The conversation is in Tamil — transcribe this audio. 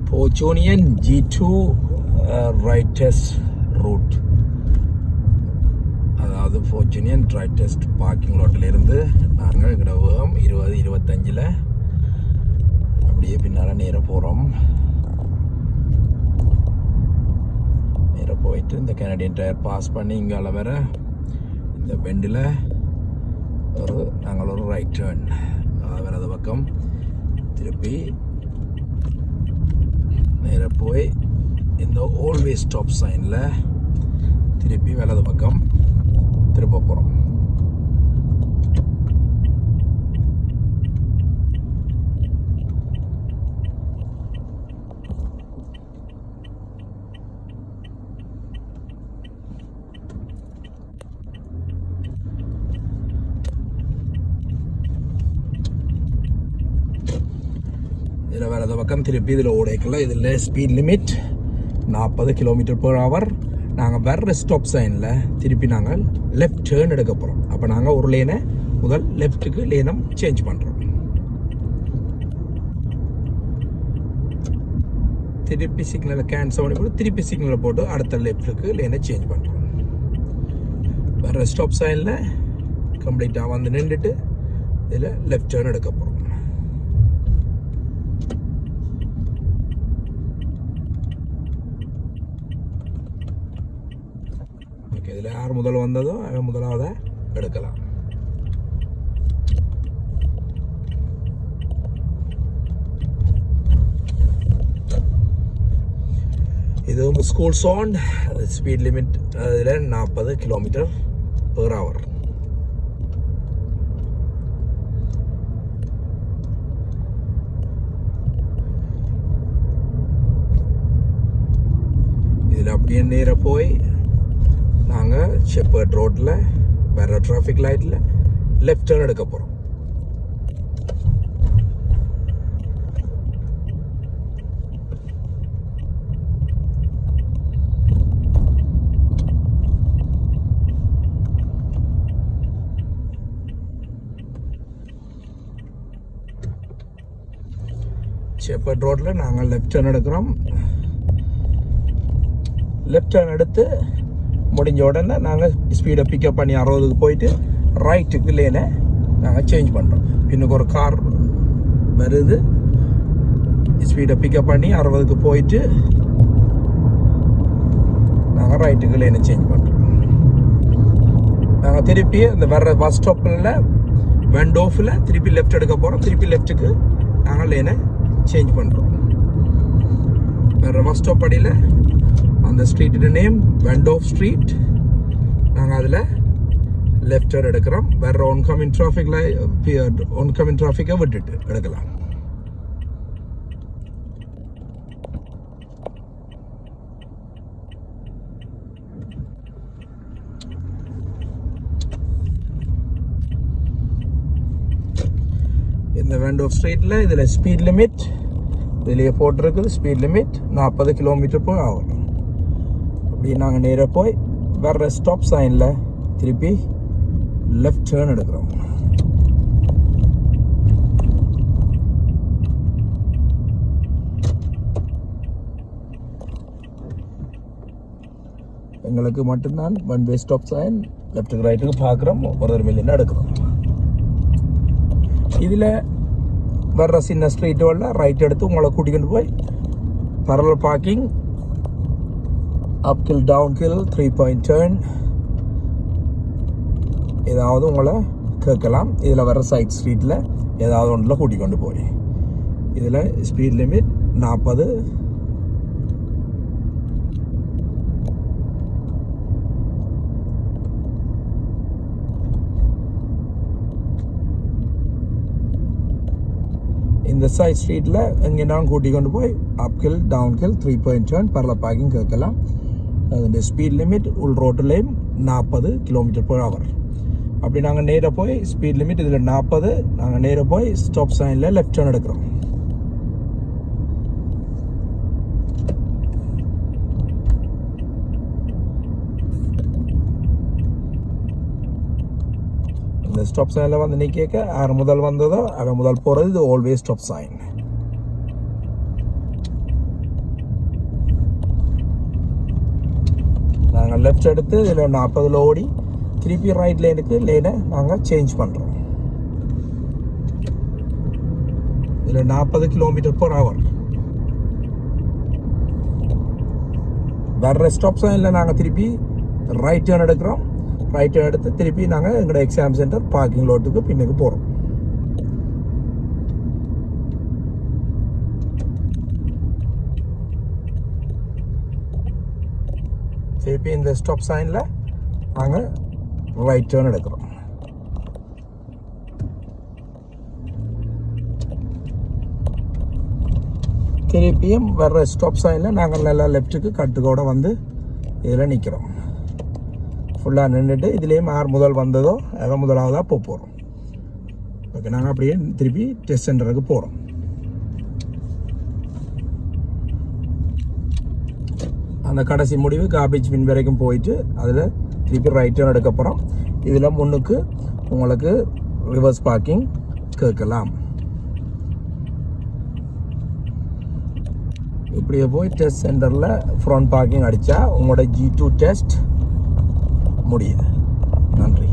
Fortunian G2 ரைட்டஸ்ட் ரூட், அதாவது ஃபார்ச்சூனியன் ரைட்டஸ்ட் பார்க்கிங் லாட்டிலிருந்து நாங்கள் எங்களோட வேகம் 20-25 அப்படியே பின்னால் நேராக போகிறோம். நேராக போயிட்டு இந்த கனடியன் டயர் பாஸ் பண்ணி இங்கால வர இந்த பெண்டில் நாங்கள் ஒரு ரைட் டேர்ன் வலது பக்கம் திருப்பி நேராக போய் இந்த ஆல்வேஸ் ஸ்டாப் சைனில் திருப்பி வலது பக்கம் திரும்ப போகிறோம். இதில் வலது பக்கம் திருப்பி இதில் ஓடைக்கல. இதில் ஸ்பீட் லிமிட் 40 km/h. நாங்கள் வர்ற ஸ்டாப் சைனில் திருப்பி நாங்கள் லெஃப்ட் டேர்ன் எடுக்க போகிறோம். அப்போ நாங்கள் ஒரு லேனை முதல் லெஃப்ட்டுக்கு லேனம் சேஞ்ச் பண்ணுறோம். திருப்பி சிக்னலை கேன்சல் பண்ணி போட்டு திருப்பி சிக்னலை போட்டு அடுத்த லெஃப்ட்டுக்கு லேனை சேஞ்ச் பண்ணுறோம். வர்ற ஸ்டாப் சைனில் கம்ப்ளீட்டாக வந்து நின்றுட்டு இதில் லெஃப்ட் டேர்ன் எடுக்க போகிறோம். இதில் யார் முதல் வந்ததோ அவன் முதலாவதை எடுக்கலாம். இது ஸ்கூல் சோன். ஸ்பீட் லிமிட் அதில் 40 km/h. இதில் அப்படியே நேராக போய் நாங்கள் ஷெப்பர்ட் ரோட்டில் வேற டிராஃபிக் லைட்டில் லெஃப்ட் டர்ன் எடுக்க போகிறோம். ஷெப்பர்ட் ரோட்டில் நாங்கள் லெஃப்ட் டர்ன் எடுக்கிறோம். லெஃப்ட் டர்ன் எடுத்து முடிஞ்ச உடனே நாங்கள் ஸ்பீடை பிக்கப் பண்ணி 60க்கு போயிட்டு ரைட்டுக்கு லேனை நாங்கள் சேஞ்ச் பண்ணுறோம். பின்னுக்கு ஒரு கார் வருது, ஸ்பீடை பிக்கப் பண்ணி 60க்கு போயிட்டு நாங்கள் ரைட்டுக்கு லேனை சேஞ்ச் பண்ணுறோம். நாங்கள் திருப்பி இந்த வர்ற பஸ் ஸ்டாப்பில் வெண்டோஃபில் திருப்பி லெஃப்ட் எடுக்க போகிறோம். திருப்பி லெஃப்ட்டுக்கு நாங்கள் லேனை சேஞ்ச் பண்ணுறோம். வர்ற பஸ் ஸ்டாப் அடியில் அந்த ஸ்ட்ரீட்டோட நேம் வெண்டோஃப் ஸ்ட்ரீட். நாங்கள் அதில் லெஃப்ட் டர்ன் எடுக்கிறோம். வேற ஒன்கமிங் டிராஃபிக்கை விட்டுட்டு எடுக்கலாம். இந்த வெண்டோஃப் ஸ்ட்ரீட்டில் இதில் ஸ்பீட் லிமிட் இதிலேயே போட்டிருக்குது. Speed limit 40 km/h. அப்படி நாங்கள் நேராக போய் வர்ற ஸ்டாப் சைனில் திருப்பி லெஃப்ட் டர்ன் எடுக்கிறோம். எங்களுக்கு மட்டும்தான் ஒன் வே ஸ்டாப் சைன். லெஃப்ட்டுக்கு ரைட்டுக்கு பார்க்குறோம், ஒரு மில்லியன் எடுக்கிறோம். இதில் வர்ற சின்ன ஸ்ட்ரீட்டோட ரைட் எடுத்து உங்களை கூட்டிகிட்டு போய் parallel parking, uphill downhill 3-point turn ஏதாவது உங்களை கேட்கலாம். இதில் வர சைட் ஸ்ட்ரீட்டில் ஏதாவது ஒன்றில் கூட்டிக் கொண்டு போய் இதில் ஸ்பீட் லிமிட் 40. இந்த சைட் ஸ்ட்ரீட்டில் எங்கேனாலும் கூட்டிக் கொண்டு போய் uphill downhill 3-point turn parallel parking கேட்கலாம். அதோடைய ஸ்பீட் லிமிட் உள் ரோட்டிலையும் 40 km/h. அப்படி நாங்கள் நேராக போய் ஸ்பீட் லிமிட் இதில் 40, நாங்கள் நேராக போய் ஸ்டாப் சைனில் லெஃப்ட் டர்ன் எடுக்கிறோம். இந்த ஸ்டாப் சைனில் வந்து நிற்க யார் முதல் வந்ததோ அவன் முதல் போகிறது. இது ஆல்வேஸ் ஸ்டாப் சைன். நாங்கள் லெஃப்ட் எடுத்து இதில் 40 ஓடி திருப்பி ரைட் லைனுக்கு லேனை நாங்கள் சேஞ்ச் பண்ணுறோம். இதில் 40 km/h. வர்ற ஸ்டாப் சைனில் நாங்கள் திருப்பி ரைட் டேர்ன் எடுக்கிறோம். ரைட் டேர்ன் எடுத்து திருப்பி நாங்கள் எங்களோட எக்ஸாம் சென்டர் பார்க்கிங் லோட்டுக்கு பின்னுக்கு போகிறோம். திருப்பி இந்த ஸ்டாப் சைனில் நாங்கள் ரைட் டேர்ன் எடுக்கிறோம். திருப்பியும் வர்ற ஸ்டாப் சைனில் நாங்கள் நல்லா லெஃப்ட்டுக்கு கட்டுக்கோட வந்து இதில் நிற்கிறோம். ஃபுல்லாக நின்றுட்டு இதுலேயும் யார் முதல் வந்ததோ அதை முதலாவதாக போகிறோம். ஓகே, நாங்கள் அப்படியே திருப்பி டெஸ்ட் சென்டருக்கு போகிறோம். அந்த கடைசி முடிவு கார்பேஜ் பின் வரைக்கும் போயிட்டு அதில் திருப்பி ரைட் டர்ன் எடுக்க போகிறோம். இதில் முன்னுக்கு உங்களுக்கு ரிவர்ஸ் பார்க்கிங் கேட்கலாம். இப்படியே போய் டெஸ்ட் சென்டரில் ஃப்ரண்ட் பார்க்கிங் அடித்தா உங்களோட G2 டெஸ்ட் முடியுது. நன்றி.